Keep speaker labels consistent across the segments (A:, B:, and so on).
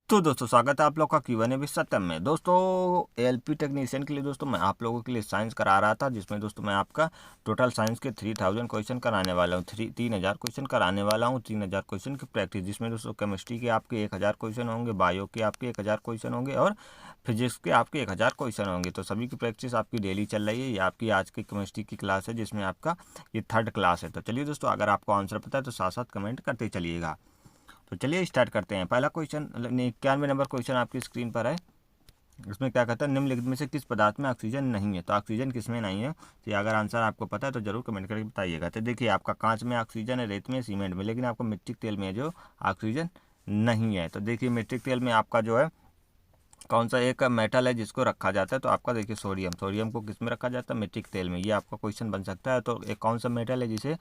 A: तो दोस्तों स्वागत है आप लोग का Q&A विद सत्यम में। दोस्तों एलपी टेक्नीशियन के लिए दोस्तों मैं आप लोगों के लिए साइंस करा रहा था, जिसमें दोस्तों मैं आपका टोटल साइंस के 3000 क्वेश्चन कराने वाला हूँ। 3000 क्वेश्चन कराने वाला हूँ। 3000 क्वेश्चन की प्रैक्टिस, जिसमें दोस्तों केमिस्ट्री के आपके 1000 क्वेश्चन होंगे, बायो के आपके 1000 क्वेश्चन होंगे और फिजिक्स के आपके 1000 क्वेश्चन होंगे। तो सभी की प्रैक्टिस आपकी डेली चल रही है। ये आपकी आज की केमिस्ट्री की क्लास है, जिसमें आपका ये 3rd क्लास है। तो चलिए दोस्तों, अगर आपको आंसर पता है तो साथ साथ कमेंट करते चलिएगा। तो चलिए स्टार्ट करते हैं। पहला क्वेश्चन 91 नंबर क्वेश्चन आपकी स्क्रीन पर है। इसमें क्या कहता है, निम्नलिखित में से किस पदार्थ में ऑक्सीजन नहीं है। तो ऑक्सीजन किसमें नहीं है, तो अगर आंसर आपको पता है तो जरूर कमेंट करके बताइएगा। तो देखिए, आपका कांच में ऑक्सीजन है, रेत में, सीमेंट में, लेकिन आपको मिट्टी तेल में जो ऑक्सीजन नहीं है। तो देखिए, मिट्टी तेल में आपका जो है कौन सा एक मेटल है जिसको रखा जाता है, तो आपका देखिए सोडियम को किस में रखा जाता है, मिट्टी तेल में। ये आपका क्वेश्चन बन सकता है। तो एक कौन सा मेटल है जिसे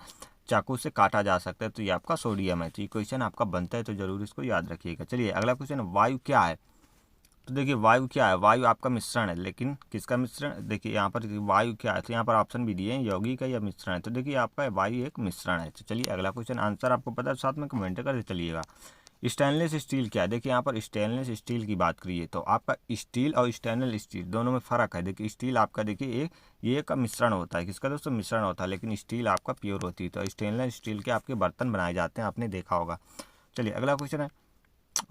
A: चाकू से काटा जा सकता है, तो ये आपका सोडियम है। तो ये क्वेश्चन आपका बनता है, तो जरूर इसको याद रखिएगा। चलिए अगला क्वेश्चन, वायु क्या है। तो देखिए वायु क्या है, वायु आपका मिश्रण है, लेकिन किसका मिश्रण। देखिए यहाँ पर वायु क्या है, तो यहाँ पर ऑप्शन भी दिए हैं, यौगिक है या मिश्रण है। तो देखिए आपका वायु एक मिश्रण है। तो चलिए अगला क्वेश्चन, आंसर आपको पता है साथ में कमेंट करके चलिएगा। स्टेनलेस स्टील क्या है। देखिए यहाँ पर स्टेनलेस स्टील की बात करिए तो आपका स्टील और स्टेनलेस स्टील दोनों में फ़र्क है। देखिए स्टील आपका देखिए ये का मिश्रण होता है, किसका दोस्तों, मिश्रण होता है, लेकिन स्टील आपका प्योर होती है। तो स्टेनलेस स्टील के आपके बर्तन बनाए जाते हैं, आपने देखा होगा। चलिए अगला क्वेश्चन है,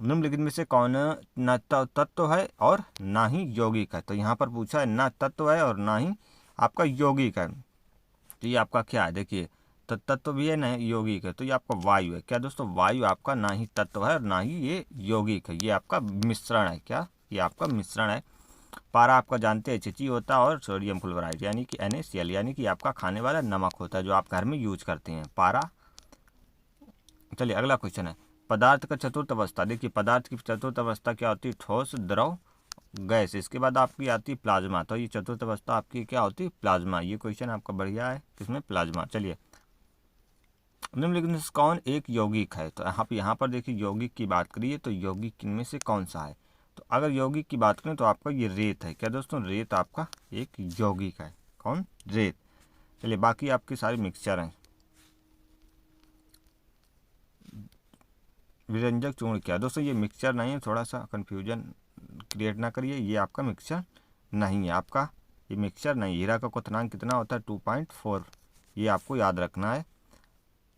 A: निम्नलिखित में से कौन न तत्व है और ना ही यौगिक है। तो यहाँ पर पूछा है ना तत्व है और ना ही आपका यौगिक है। तो ये आपका क्या है, देखिए तो तत्व भी है ना यौगिक है, तो ये आपका वायु है। क्या दोस्तों, वायु आपका ना ही तत्व है और ना ही ये यौगिक है, ये आपका मिश्रण है। क्या, ये आपका मिश्रण है। पारा आपका जानते हैं HCl होता है और सोडियम क्लोराइड यानी कि NaCl, यानी कि आपका खाने वाला नमक होता है, जो आप घर में यूज करते हैं, पारा। चलिए अगला क्वेश्चन है, पदार्थ का चतुर्थ अवस्था। देखिए पदार्थ की चतुर्थ अवस्था क्या होती है, ठोस, द्रव, गैस। इसके बाद आपकी आती है प्लाज्मा। तो ये चतुर्थ अवस्था आपकी क्या होती है, प्लाज्मा। ये क्वेश्चन आपका बढ़िया है, किसमें, प्लाज्मा। चलिए निम्नलिखित में से कौन एक यौगिक है। तो यहाँ पर देखिए यौगिक की बात करिए तो यौगिक इनमें से कौन सा है। तो अगर यौगिक की बात करें तो आपका ये रेत है। क्या दोस्तों, रेत आपका एक यौगिक है। कौन, रेत। चलिए बाकी आपके सारे मिक्सचर हैं। विरंजक चूर्ण क्या, दोस्तों ये मिक्सचर नहीं है, थोड़ा सा कन्फ्यूजन क्रिएट ना करिए। ये आपका मिक्सचर नहीं है, आपका ये मिक्सचर नहीं। हीरा का क्वथनांक कितना होता है, 2.4। ये आपको याद रखना है।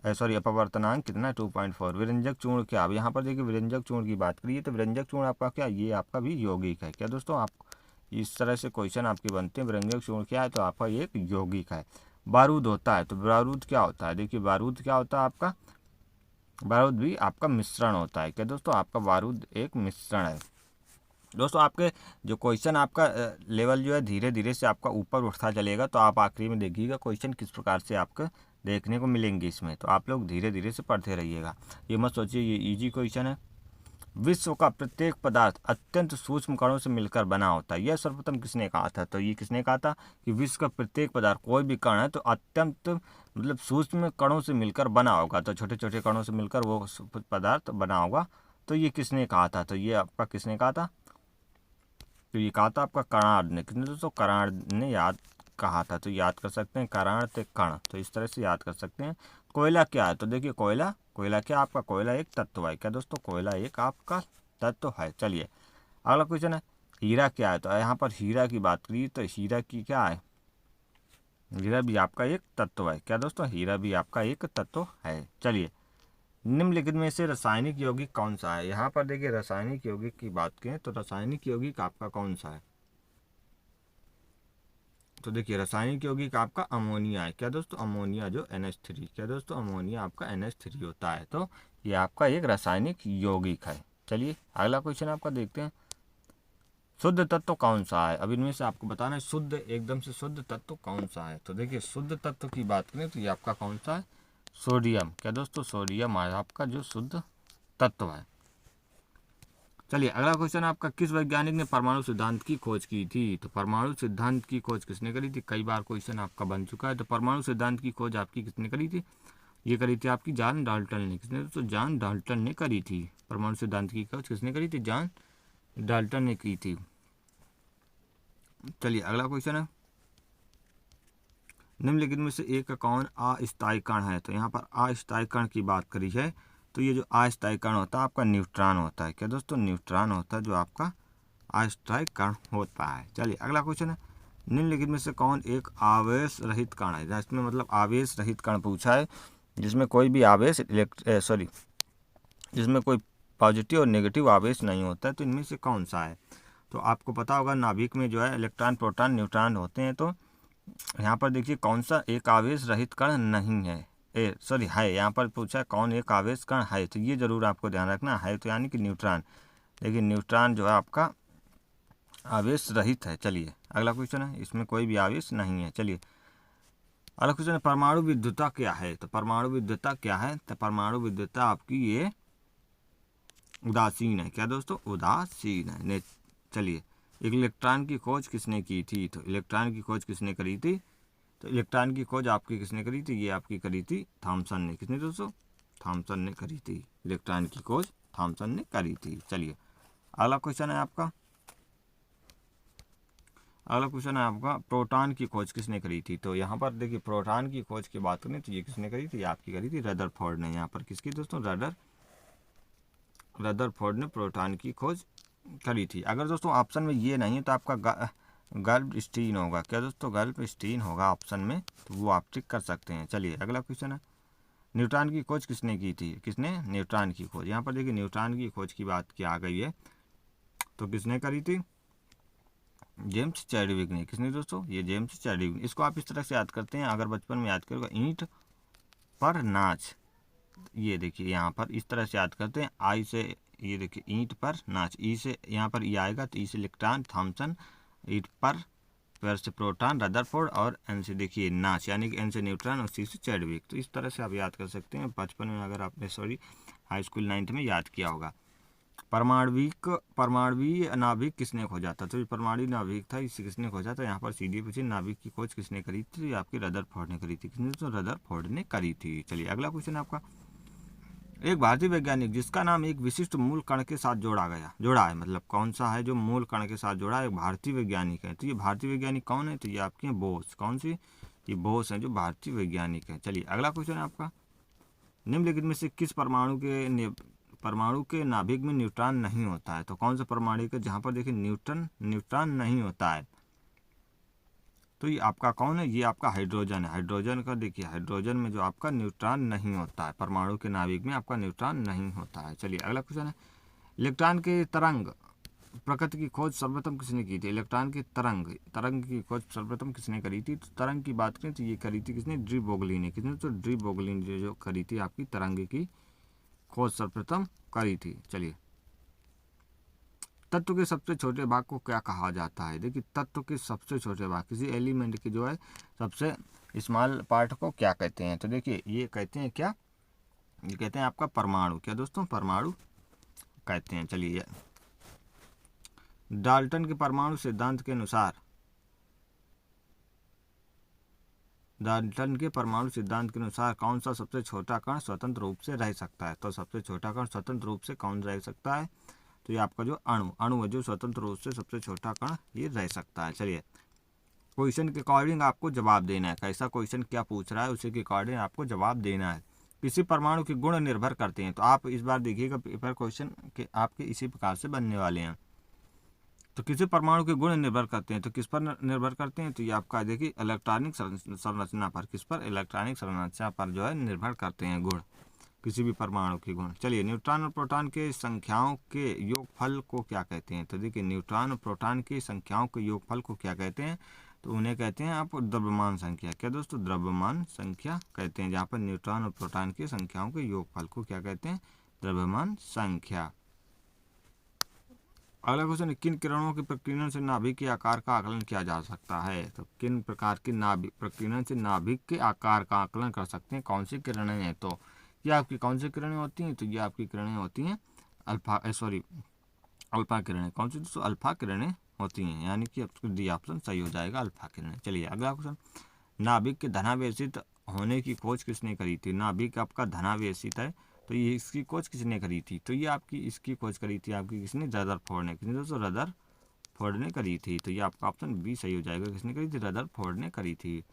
A: सॉरी, अपवर्तनांक कितना है, 2.4। विरंजक चूर्ण क्या, अब यहाँ पर देखिए विरंजक चूर्ण की बात करिए तो विरंजक चूर्ण आपका क्या, ये आपका भी यौगिक है। क्या दोस्तों, आप इस तरह से क्वेश्चन आपके बनते हैं। विरंजक चूर्ण क्या है, तो आपका ये एक यौगिक है। बारूद होता है, तो बारूद क्या होता है, देखिए बारूद क्या होता है आपका, बारूद भी आपका मिश्रण होता है। क्या दोस्तों, आपका बारूद एक मिश्रण है। दोस्तों आपके जो क्वेश्चन आपका लेवल जो है धीरे धीरे से आपका ऊपर उठता चलेगा, तो आप आखिरी में देखिएगा क्वेश्चन किस प्रकार से आपको देखने को मिलेंगे इसमें। तो आप लोग धीरे धीरे से पढ़ते रहिएगा, ये मत सोचिए ये इजी क्वेश्चन है। विश्व का प्रत्येक पदार्थ अत्यंत सूक्ष्म कणों से मिलकर बना होता है, यह सर्वप्रथम किसने कहा था। तो ये किसने कहा था कि विश्व का प्रत्येक पदार्थ, कोई भी कण है तो अत्यंत मतलब सूक्ष्म कणों से मिलकर बना होगा। तो छोटे छोटे कणों से मिलकर वो पदार्थ बना होगा। तो ये किसने कहा था, तो ये आपका किसने कहा था, तो ये कहा था आपका कणार्ड ने। किसने दोस्तों, कणार्ड ने याद कहा था। तो याद कर सकते हैं कणार्ड ते कण, तो इस तरह से याद कर सकते हैं। कोयला क्या है, तो देखिए कोयला, कोयला क्या आपका, कोयला एक तत्व है। क्या दोस्तों, कोयला एक आपका तत्व है। चलिए अगला क्वेश्चन है, हीरा क्या है। तो यहाँ पर हीरा की बात करिए तो हीरा की क्या है, हीरा भी आपका एक तत्व है। क्या दोस्तों, हीरा भी आपका एक तत्व है। चलिए निम्नलिखित में से रासायनिक यौगिक कौन सा है। यहाँ पर देखिए रासायनिक यौगिक की बात करें तो रासायनिक यौगिक आपका कौन सा है। तो देखिए रासायनिक यौगिक आपका अमोनिया है। क्या दोस्तों, अमोनिया जो NH3। क्या दोस्तों, अमोनिया आपका NH3 होता है। तो ये आपका एक रासायनिक यौगिक है। चलिए अगला क्वेश्चन आपका देखते हैं, शुद्ध तत्व कौन सा है। अब इनमें से आपको बताना है शुद्ध, एकदम से शुद्ध तत्व कौन सा है। तो देखिए शुद्ध तत्व की बात करें तो ये आपका कौन सा है, सोडियम। क्या दोस्तों, सोडियम है आपका जो शुद्ध तत्व है। चलिए अगला क्वेश्चन आपका, किस वैज्ञानिक ने परमाणु सिद्धांत की खोज की थी। तो परमाणु सिद्धांत की खोज किसने करी थी, कई बार क्वेश्चन आपका बन चुका है। तो परमाणु सिद्धांत की खोज आपकी किसने करी थी, ये करी थी आपकी जॉन डाल्टन ने। किसने दोस्तों, जॉन डाल्टन ने करी थी। परमाणु सिद्धांत की खोज किसने करी थी, जॉन डाल्टन ने की थी। चलिए अगला क्वेश्चन है, निम्नलिखित में से एक कौन अस्थायी कण है। तो यहाँ पर अस्थायी कण की बात करी है तो ये जो अस्थायी कण होता है आपका न्यूट्रॉन होता है। क्या दोस्तों? न्यूट्रॉन होता है जो आपका अस्थायी कण होता है। चलिए अगला क्वेश्चन है, निम्नलिखित में से कौन एक आवेश रहित कण है? इसमें मतलब आवेश रहित कण पूछा है, जिसमें कोई भी आवेश जिसमें कोई पॉजिटिव और नेगेटिव आवेश नहीं होता है। तो इनमें से कौन सा है? तो आपको पता होगा नाभिक में जो है इलेक्ट्रॉन, प्रोटॉन, न्यूट्रॉन होते हैं। तो यहाँ पर देखिए कौन सा एक आवेश रहित कण नहीं है, है। यहाँ पर पूछा है कौन एक आवेश कण है, तो ये जरूर आपको ध्यान रखना है, तो यानी कि न्यूट्रॉन। लेकिन न्यूट्रॉन जो है आपका आवेश रहित है। चलिए अगला क्वेश्चन है, इसमें कोई भी आवेश नहीं है। चलिए अगला क्वेश्चन है, परमाणु विद्युतता क्या है? तो परमाणु विद्युतता क्या है? तो परमाणु विद्युतता आपकी ये उदासीन है। क्या दोस्तों? उदासीन है। चलिए, एक इलेक्ट्रॉन की खोज किसने की थी? तो इलेक्ट्रॉन की खोज किसने करी थी? तो इलेक्ट्रॉन की खोज आपकी किसने करी थी? ये आपकी करी थी थॉमसन ने। किसने दोस्तों? थॉमसन ने करी थी। इलेक्ट्रॉन की खोज थॉमसन ने करी थी। चलिए अगला क्वेश्चन है आपका, प्रोटॉन की खोज किसने करी थी? तो यहाँ पर देखिए प्रोटॉन की खोज की बात करें तो ये किसने करी थी? आपकी करी थी रदरफोर्ड ने। यहाँ पर किसकी दोस्तों? रदरफोर्ड ने प्रोटॉन की खोज करी थी। अगर दोस्तों ऑप्शन में ये नहीं है तो आपका गल्फस्टीन होगा। क्या दोस्तों? गल्फस्टीन होगा ऑप्शन में, तो वो आप टिक कर सकते हैं। चलिए अगला क्वेश्चन है, न्यूट्रॉन की खोज किसने की थी? किसने? न्यूट्रॉन की खोज। यहाँ पर देखिए न्यूट्रॉन की खोज की बात की आ गई है, तो किसने करी थी? जेम्स चैडविक ने। किसने दोस्तों? ये जेम्स चैडविक ने। इसको आप इस तरह से याद करते हैं, अगर बचपन में याद करोगे, ईंट पर नाच। ये देखिए यहाँ पर इस तरह से याद करते हैं, आई से, ये देखिए ईंट पर नाच, ई से यहाँ पर ई आएगा, तो ई से इलेक्ट्रॉन थॉमसन, ईंट पर से प्रोटॉन रदरफोर्ड, और एन से देखिए नाच, यानी कि एन से न्यूट्रॉन और सी से चैडविक। तो इस तरह से आप याद कर सकते हैं बचपन में, अगर आपने हाई स्कूल 9th में याद किया होगा। परमाणुवीय नाभिक किसने खोजा था? तो परमाणु नाभिक था, इसे किसने खोजा था? यहाँ पर सीधी पूछे नाभिक की खोज किसने करी थी? आपकी रदरफोर्ड ने करी थी। किसने? तो रदरफोर्ड ने करी थी। चलिए अगला क्वेश्चन है आपका, एक भारतीय वैज्ञानिक जिसका नाम एक विशिष्ट मूल कण के साथ जोड़ा है, मतलब कौन सा है जो मूल कण के साथ जोड़ा है? एक भारतीय वैज्ञानिक है। तो ये भारतीय वैज्ञानिक कौन है? तो ये आपके बोस। कौन सी? ये बोस है जो भारतीय वैज्ञानिक है। चलिए अगला क्वेश्चन है आपका, निम्नलिखित में से किस परमाणु के नाभिक में न्यूट्रॉन नहीं होता है? तो कौन सा परमाणु के जहाँ पर देखिए न्यूट्रॉन नहीं होता है? तो ये आपका कौन है? ये आपका हाइड्रोजन है। हाइड्रोजन का देखिए, हाइड्रोजन में जो आपका न्यूट्रॉन नहीं होता है, परमाणु के नाभिक में आपका न्यूट्रॉन नहीं होता है। चलिए अगला क्वेश्चन है, इलेक्ट्रॉन के तरंग प्रकृति की खोज सर्वप्रथम किसने की थी? इलेक्ट्रॉन के तरंग की खोज सर्वप्रथम किसने करी थी? तो तरंग की बात करें तो ये करी थी किसने? डी ब्रोगली ने। किसने? तो डी ब्रोगली ने जो करी थी आपकी तरंग की खोज सर्वप्रथम करी थी। चलिए, तत्व के सबसे छोटे भाग को क्या कहा जाता है? देखिए तत्व के सबसे छोटे भाग, किसी एलिमेंट के जो है सबसे स्मॉल पार्ट को क्या कहते हैं? तो देखिए ये कहते हैं क्या? ये कहते हैं आपका परमाणु। क्या दोस्तों? परमाणु कहते हैं। चलिए, डाल्टन के परमाणु सिद्धांत के अनुसार कौन सा सबसे छोटा कण स्वतंत्र रूप से रह सकता है? तो सबसे छोटा कण स्वतंत्र रूप से कौन रह सकता है? तो ये आपका जो अणु है, जो स्वतंत्र रूप से सबसे छोटा कण ये रह सकता है। चलिए, क्वेश्चन के अकॉर्डिंग आपको जवाब देना है। कैसा क्वेश्चन क्या पूछ रहा है उसी के अकॉर्डिंग आपको जवाब देना है। किसी परमाणु के गुण निर्भर करते हैं। तो आप इस बार देखिएगा पेपर क्वेश्चन के आपके इसी प्रकार से बनने वाले हैं। तो किसी परमाणु के गुण निर्भर करते हैं, तो किस पर निर्भर करते हैं? तो ये आपका देखिए इलेक्ट्रॉनिक संरचना पर। किस पर? इलेक्ट्रॉनिक संरचना पर जो है निर्भर करते हैं गुण, किसी भी परमाणु के गुण। चलिए, न्यूट्रॉन और प्रोटॉन के संख्याओं के योगफल को क्या कहते हैं? तो देखिए न्यूट्रॉन और प्रोटॉन की संख्याओं के योगफल को क्या कहते हैं? तो उन्हें कहते हैं आप द्रव्यमान संख्या। क्या दोस्तों? द्रव्यमान संख्या कहते हैं। जहाँ पर न्यूट्रॉन और प्रोटॉन की संख्याओं के योगफल को क्या कहते हैं? द्रव्यमान संख्या। अगला क्वेश्चन, किन किरणों के प्रकीर्णन से नाभिक के आकार का आकलन किया जा सकता है? तो किन प्रकार की प्रकीर्णन से नाभिक के आकार का आकलन कर सकते हैं? कौन सी किरणें हैं? तो ये आपकी कौन सी किरणें होती हैं? तो ये आपकी किरणें होती हैं अल्फा किरणें। कौन सी दोस्तों? अल्फा किरणें होती हैं, यानी कि डी ऑप्शन सही हो जाएगा, अल्फा किरणें। चलिए अगला क्वेश्चन, नाभिक के धनावेशित होने की खोज किसने करी थी? नाभिक आपका धनावेशित है, तो ये इसकी खोज किसने करी थी? तो ये आपकी इसकी खोज करी थी आपकी किसने? रदरफोर्ड ने। किसने दोस्तों? रदरफोर्ड ने करी थी। तो ये आपका ऑप्शन बी सही हो जाएगा। किसने करी थी? रदरफोर्ड ने करी थी।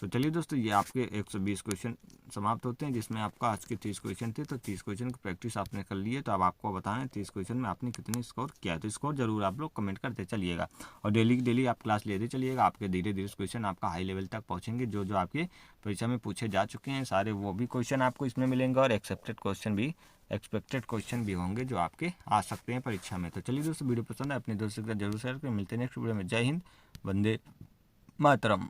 A: तो चलिए दोस्तों, ये आपके 120 क्वेश्चन समाप्त होते हैं, जिसमें आपका आज के 30 क्वेश्चन थे। तो 30 क्वेश्चन की प्रैक्टिस आपने कर ली है। तो अब आपको बताएं 30 क्वेश्चन में आपने कितने स्कोर किया है। तो स्कोर जरूर आप लोग कमेंट करते चलिएगा, और डेली की डेली आप क्लास लेते चलिएगा। आपके धीरे धीरे क्वेश्चन आपका हाई लेवल तक पहुँचेंगे। जो जो आपके परीक्षा में पूछे जा चुके हैं सारे, वो भी क्वेश्चन आपको इसमें मिलेंगे, और एक्सपेक्टेड क्वेश्चन भी होंगे जो आपके आ सकते हैं परीक्षा में। तो चलिए दोस्तों, वीडियो पसंद है अपने दोस्तों के साथ जरूर शेयर करें। मिलते हैं नेक्स्ट वीडियो में। जय हिंद, वंदे मातरम।